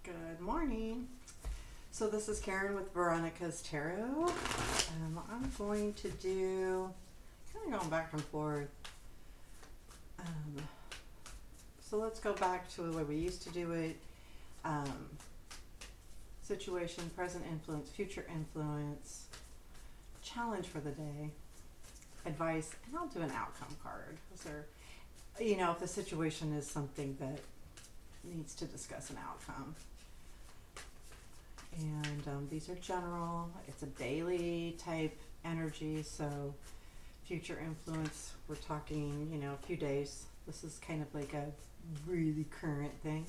Good morning. So this is Karen with Veronica's Tarot. I'm going to do, kind of going back and forth. So let's go back to the way we used to do it. Situation, present influence, future influence, challenge for the day, advice, and I'll do an outcome card. Is there, if the situation is something that needs to discuss an outcome. And these are general. It's a daily type energy, so future influence, we're talking, a few days. This is kind of like a really current thing.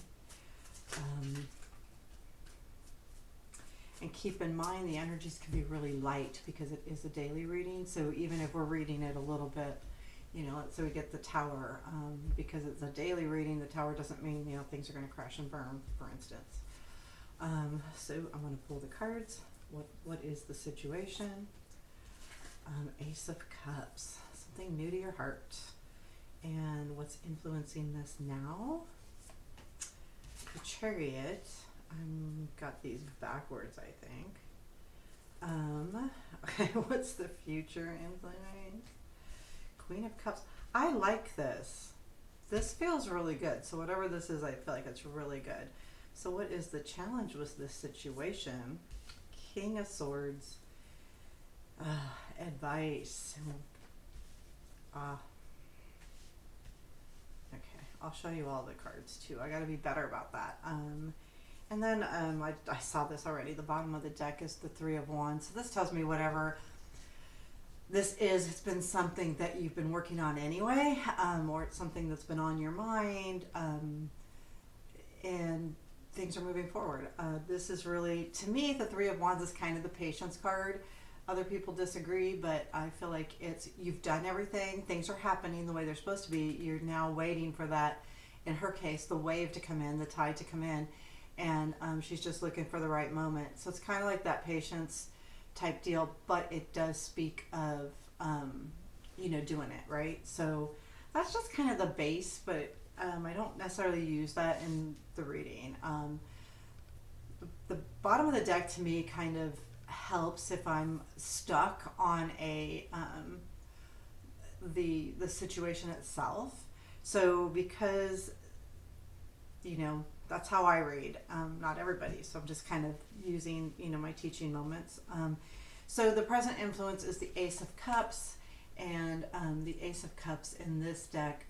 And keep in mind the energies can be really light because it is a daily reading. So even if we're reading it a little bit, let's say we get the tower, because it's a daily reading, the tower doesn't mean, things are going to crash and burn, for instance. So I'm going to pull the cards. What is the situation? Ace of Cups, something new to your heart. And what's influencing this now? The Chariot. Got these backwards, I think. Okay, what's the future influence? Queen of Cups. I like this. This feels really good. So whatever this is, I feel like it's really good. So what is the challenge with this situation? King of Swords. Advice. Okay, I'll show you all the cards too. I got to be better about that. And then I saw this already. The bottom of the deck is the Three of Wands. So this tells me whatever this is, it's been something that you've been working on anyway, or it's something that's been on your mind, and things are moving forward. This is really, to me, the Three of Wands is kind of the patience card. Other people disagree, but I feel like you've done everything. Things are happening the way they're supposed to be. You're now waiting for that, in her case, the wave to come in, the tide to come in. And she's just looking for the right moment. So it's kind of like that patience type deal, but it does speak of, doing it, right? So that's just kind of the base, but I don't necessarily use that in the reading. The bottom of the deck to me kind of helps if I'm stuck on the situation itself. So because, that's how I read, not everybody. So I'm just kind of using, my teaching moments. So the present influence is the Ace of Cups, and the Ace of Cups in this deck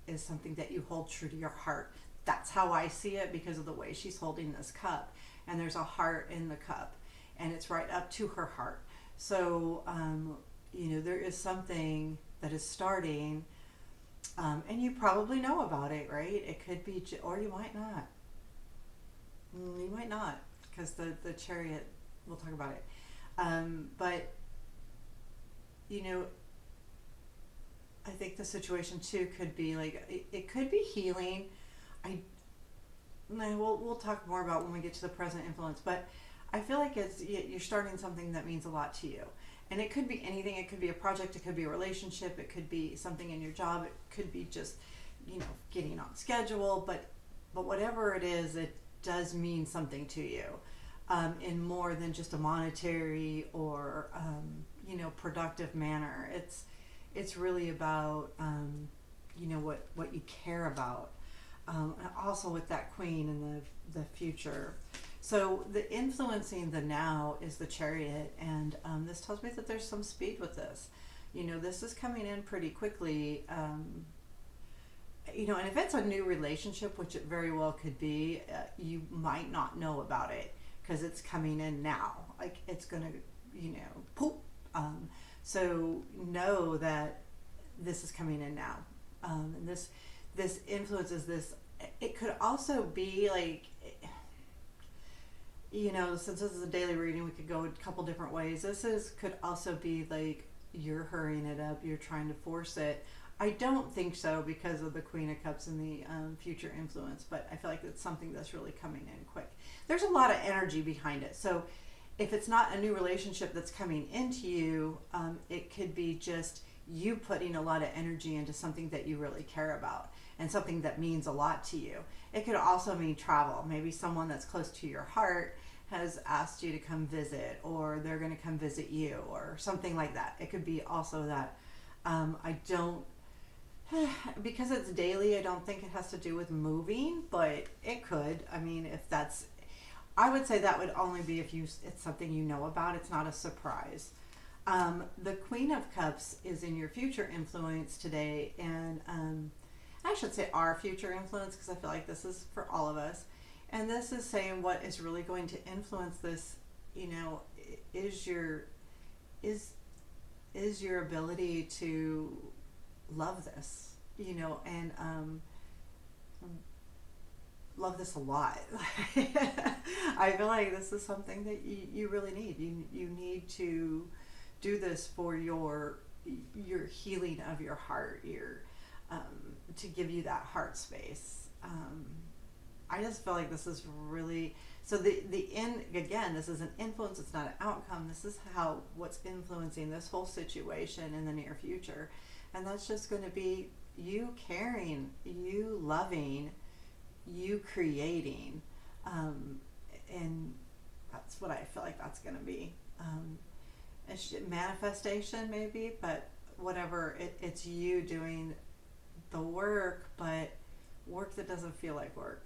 is something that you hold true to your heart. That's how I see it because of the way she's holding this cup. And there's a heart in the cup, and it's right up to her heart. So, there is something that is starting. And you probably know about it, right? It could be, or you might not. You might not, because the Chariot, we'll talk about it. But, I think the situation too could be like, it could be healing. We'll talk more about when we get to the present influence, but I feel like you're starting something that means a lot to you. And it could be anything. It could be a project. It could be a relationship. It could be something in your job. It could be just, getting on schedule. But whatever it is, it does mean something to you, in more than just a monetary or, productive manner. It's really about, what you care about. And also with that Queen and the future. So the influencing the now is the Chariot, and this tells me that there's some speed with this. This is coming in pretty quickly. And if it's a new relationship, which it very well could be, you might not know about it because it's coming in now. Like it's gonna, poop. So know that this is coming in now, and this influences this. It could also be like, since this is a daily reading, we could go a couple different ways. Could also be like you're hurrying it up, you're trying to force it. I don't think so because of the Queen of Cups and the future influence, but I feel like it's something that's really coming in quick. There's a lot of energy behind it. So if it's not a new relationship that's coming into you, it could be just you putting a lot of energy into something that you really care about. and something that means a lot to you. It could also mean travel. Maybe someone that's close to your heart has asked you to come visit, or they're going to come visit you, or something like that. It could be also that. I don't, because it's daily, I don't think it has to do with moving, but it could. I mean, if that's, I would say that would only be if it's something you know about. It's not a surprise. The Queen of Cups is in your future influence today, and I should say our future influence, because I feel like this is for all of us. And this is saying what is really going to influence this, is your ability to love this, and love this a lot. I feel like this is something that you really need. You need to do this for your healing of your heart, to give you that heart space. I just feel like this is really, so the end, again, this is an influence, it's not an outcome. This is what's influencing this whole situation in the near future. And that's just going to be you caring, you loving, you creating. And that's what I feel like that's going to be. Manifestation maybe, but whatever, it's you doing the work, but work that doesn't feel like work.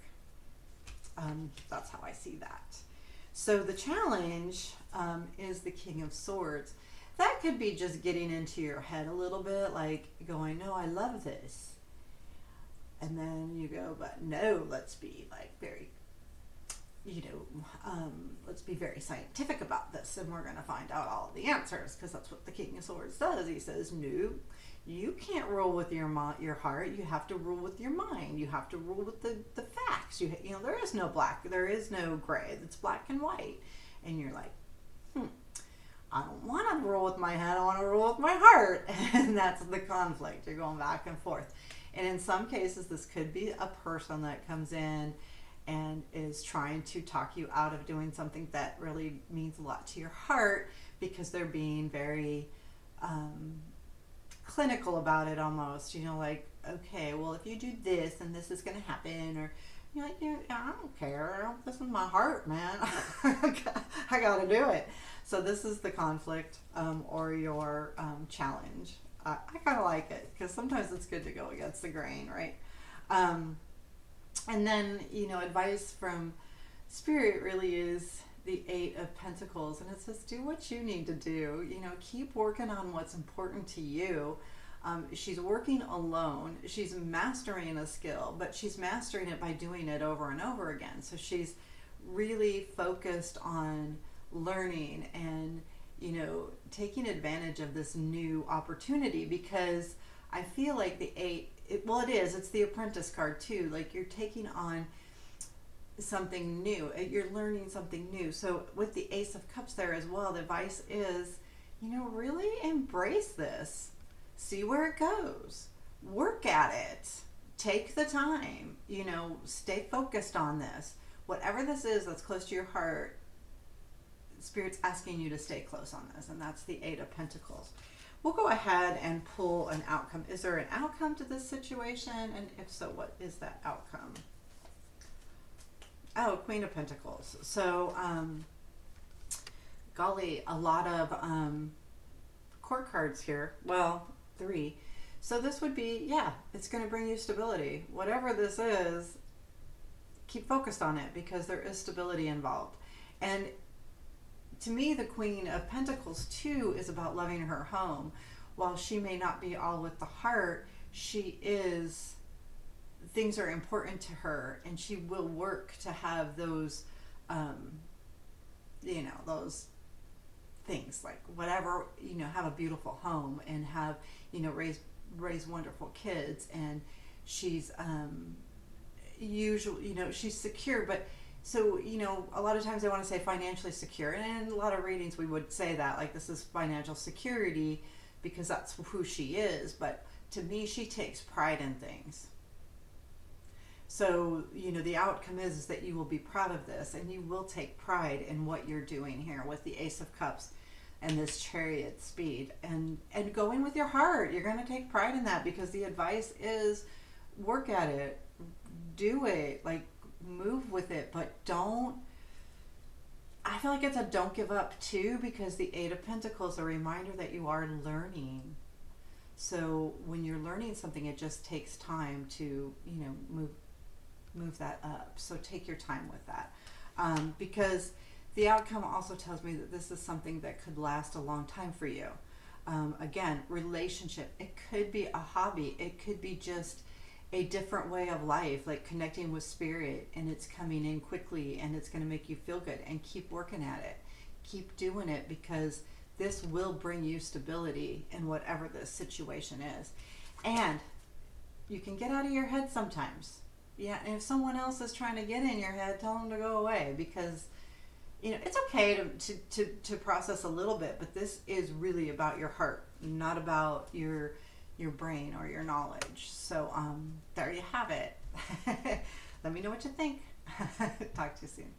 That's how I see that. So the challenge is the King of Swords. That could be just getting into your head a little bit, like going, no, I love this. And then you go, but no, let's be like very, let's be very scientific about this, and we're going to find out all of the answers, because that's what the King of Swords does. He says, no, you can't rule with your heart. You have to rule with your mind. You have to rule with the facts. There is no black, there is no gray. It's black and white. And you're like, I don't want to rule with my head. I want to rule with my heart. And that's the conflict. You're going back and forth. And in some cases, this could be a person that comes in and is trying to talk you out of doing something that really means a lot to your heart, because they're being very clinical about it almost, like, okay, well, if you do this, then this is going to happen, or you're like, I don't care, this is my heart, man. I got to do it. So this is the conflict, or your challenge. I kind of like it, because sometimes it's good to go against the grain, right? And then, advice from Spirit really is the Eight of Pentacles, and it says, do what you need to do. Keep working on what's important to you. She's working alone. She's mastering a skill, but she's mastering it by doing it over and over again. So she's really focused on learning and, taking advantage of this new opportunity, because I feel like the Eight, it's the Apprentice card too. Like, you're taking on something new, you're learning something new. So with the Ace of Cups there as well, the advice is, really embrace this, see where it goes, work at it, take the time, stay focused on this. Whatever this is that's close to your heart, Spirit's asking you to stay close on this, and that's the Eight of Pentacles. We'll go ahead and pull an outcome. Is there an outcome to this situation? And if so, what is that outcome? Oh, Queen of Pentacles. So, golly, a lot of court cards here. Well, 3. So this would be, it's going to bring you stability. Whatever this is, keep focused on it, because there is stability involved. And to me, the Queen of Pentacles too is about loving her home. While she may not be all with the heart, things are important to her, and she will work to have those, those things, like whatever, have a beautiful home and have, raise wonderful kids. And she's, usually, she's secure, but so, a lot of times they want to say financially secure, and in a lot of readings we would say that, like, this is financial security, because that's who she is. But to me, she takes pride in things. So, the outcome is that you will be proud of this, and you will take pride in what you're doing here with the Ace of Cups and this Chariot speed, and going with your heart. You're going to take pride in that, because the advice is work at it, do it, like move with it, but don't. I feel like it's a don't give up too, because the Eight of Pentacles is a reminder that you are learning. So when you're learning something, it just takes time to, move that up. So take your time with that, because the outcome also tells me that this is something that could last a long time for you. Again, relationship. It could be a hobby. It could be just a different way of life, like connecting with spirit, and it's coming in quickly and it's going to make you feel good, and keep working at it. Keep doing it, because this will bring you stability in whatever the situation is. And you can get out of your head sometimes. Yeah, and if someone else is trying to get in your head, tell them to go away, because it's okay to process a little bit, but this is really about your heart, not about your brain or your knowledge. So there you have it. Let me know what you think. Talk to you soon.